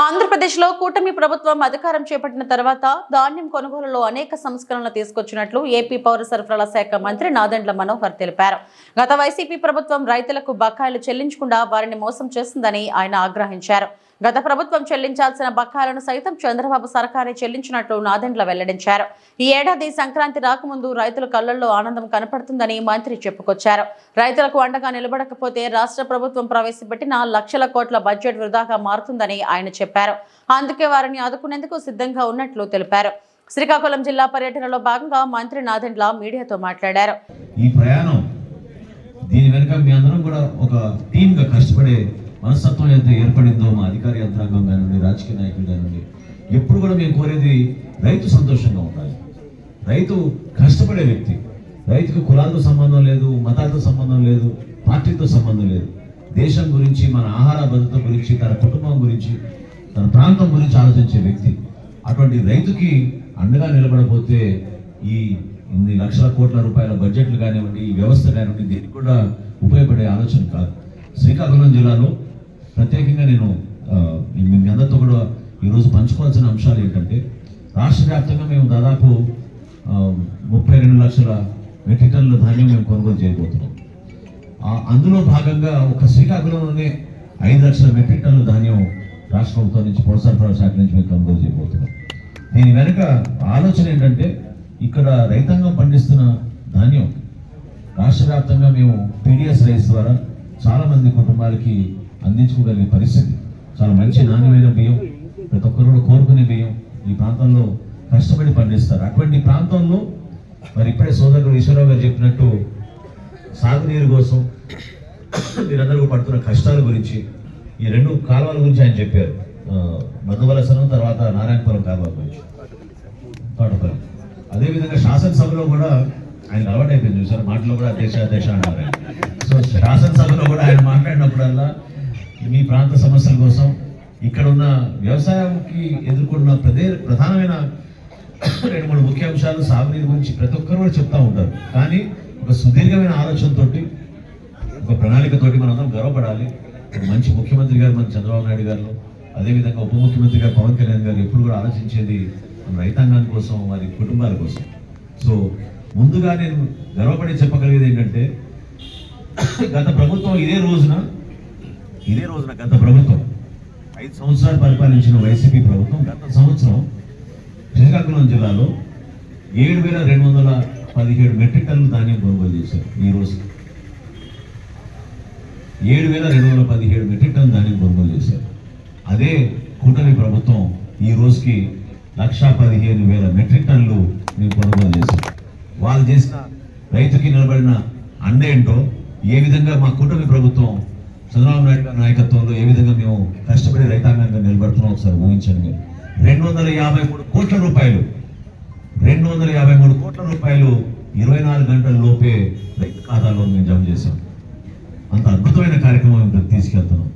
ఆంధ్రప్రదేశ్లో కూటమి ప్రభుత్వం అధికారం చేపట్టిన తర్వాత ధాన్యం కొనుగోలులో అనేక సంస్కరణలు తీసుకొచ్చినట్లు ఏపీ పౌర సరఫరాల శాఖ మంత్రి నాదెండ్ల మనోహర్ తెలిపారు. గత వైసీపీ ప్రభుత్వం రైతులకు బకాయిలు చెల్లించకుండా వారిని మోసం చేసిందని ఆయన ఆగ్రహించారు. గత ప్రభుత్వం చెల్లించాల్సిన బకాయిలను సైతం చంద్రబాబు సర్కారే చెల్లించినట్లు నాదెండ్ల వెల్లడించారు. ఈ ఏడాది సంక్రాంతి రాకముందు రైతుల కళ్లల్లో ఆనందం కనపడుతుందని మంత్రి చెప్పుకొచ్చారు. రైతులకు అండగా నిలబడకపోతే రాష్ట్ర ప్రభుత్వం ప్రవేశపెట్టిన లక్షల కోట్ల బడ్జెట్ వృధాగా మారుతుందని ఆయన చెప్పారు. అందుకే వారిని ఆదుకునేందుకు సిద్ధంగా ఉన్నట్లు తెలిపారు. శ్రీకాకుళం జిల్లా పర్యటనలో భాగంగా మంత్రి నాదెండ్ల మీడియాతో మాట్లాడారు. ఈ ప్రయాణం దీని వెనుక మీ అందరం కూడా ఒక టీమ్ గా కష్టపడే మనస్తత్వం ఎంత ఏర్పడిందో మా అధికార యంత్రాంగం కానివ్వండి, రాజకీయ నాయకులు కానివ్వండి, ఎప్పుడు కూడా మేము కోరేది రైతు సంతోషంగా ఉండాలి. రైతు కష్టపడే వ్యక్తి. రైతుకు కులాలతో సంబంధం లేదు, మతాలతో సంబంధం లేదు, పార్టీతో సంబంధం లేదు. దేశం గురించి, మన ఆహార భద్రత గురించి, తన కుటుంబం గురించి, తన ప్రాంతం గురించి ఆలోచించే వ్యక్తి. అటువంటి రైతుకి అండగా నిలబడపోతే ఈ ఇన్ని లక్షల కోట్ల రూపాయల బడ్జెట్లు కానివ్వండి, ఈ వ్యవస్థ కానివ్వండి, దీనికి కూడా ఉపయోగపడే ఆలోచన కాదు. శ్రీకాకుళం జిల్లాలో ప్రత్యేకంగా నేను మీ అందరితో కూడా ఈరోజు పంచుకోవాల్సిన అంశాలు ఏంటంటే, రాష్ట్ర వ్యాప్తంగా మేము దాదాపు 32 లక్షల మెట్రిక్ టన్నుల ధాన్యం మేము కొనుగోలు చేయబోతున్నాం. అందులో భాగంగా ఒక శ్రీకాకుళంలోనే 5 లక్షల మెట్రిక్ టన్నుల ధాన్యం రాష్ట్ర ప్రభుత్వం నుంచి పౌర సరఫరాల శాఖ నుంచి మేము కొనుగోలు చేయబోతున్నాం. దీని వెనుక ఆలోచన ఏంటంటే, ఇక్కడ రైతాంగం పండిస్తున్న ధాన్యం రాష్ట్ర వ్యాప్తంగా మేము పీడిఎస్ రైస్ ద్వారా చాలా మంది కుటుంబాలకి అందించుకోగలిగే పరిస్థితి. చాలా మంచి నాణ్యమైన బియ్యం, ప్రతి ఒక్కరు కూడా కోరుకునే బియ్యం ఈ ప్రాంతంలో కష్టపడి పండిస్తారు. అటువంటి ప్రాంతంలో మరి ఇప్పుడే సోదరుడు ఈశ్వరరావు గారు చెప్పినట్టు సాగునీరు కోసం మీరందరూ పడుతున్న కష్టాల గురించి, ఈ 2 కాలువల గురించి ఆయన చెప్పారు. మధువలసనం, తర్వాత నారాయణపురం కాలువ గురించి, తోటపల్లి. అదేవిధంగా శాసనసభలో కూడా ఆయన అలవాటు అయిపోయింది చూసారు, మాటలో కూడా అధ్యక్ష అన్నారు. సో శాసనసభలో కూడా ఆయన మాట్లాడినప్పుడల్లా మీ ప్రాంత సమస్యల కోసం, ఇక్కడ ఉన్న వ్యవసాయంకి ఎదుర్కొన్న ప్రధానమైన 2-3 ముఖ్య అంశాలు సాగునీరు గురించి ప్రతి ఒక్కరు కూడా చెప్తా ఉంటారు. కానీ ఒక సుదీర్ఘమైన ఆలోచనతోటి, ఒక ప్రణాళికతోటి మనందరం గర్వపడాలి. మంచి ముఖ్యమంత్రి గారు మన చంద్రబాబు నాయుడు గారు, అదేవిధంగా ఉప ముఖ్యమంత్రి గారు పవన్ కళ్యాణ్ గారు ఎప్పుడు కూడా ఆలోచించేది మన రైతాంగాని కోసం, వారి కుటుంబాల కోసం. సో ముందుగా నేను గర్వపడి చెప్పగలిగేది ఏంటంటే, గత ప్రభుత్వం ఇదే రోజున గత ప్రభుత్వం 5 సంవత్సరాలు పరిపాలించిన వైసీపీ ప్రభుత్వం గత సంవత్సరం శ్రీకాకుళం జిల్లాలో 7,217 మెట్రిక్ టన్నుల ధాన్యం కొనుగోలు చేశారు. ఈ రోజు 7,217 మెట్రిక్ టన్నుల ధాన్యం కొనుగోలు చేశారు. అదే కూటమి ప్రభుత్వం ఈ రోజుకి 1,15,000 మెట్రిక్ టన్నులు మేము కొనుగోలు చేశారు. వాళ్ళు చేసిన రైతుకి నిలబడిన అండేంటో, ఏ విధంగా మా కూటమి ప్రభుత్వం చంద్రబాబు నాయుడు గారి నాయకత్వంలో ఏ విధంగా మేము కష్టపడి రైతాంగంగా నిలబడుతున్నాం ఒకసారి ఊహించండి. 253 కోట్ల రూపాయలు 24 గంటల లోపే రైతు ఖాతాలో మేము జమ చేశాం. అంత అద్భుతమైన కార్యక్రమం తీసుకెళ్తున్నాం.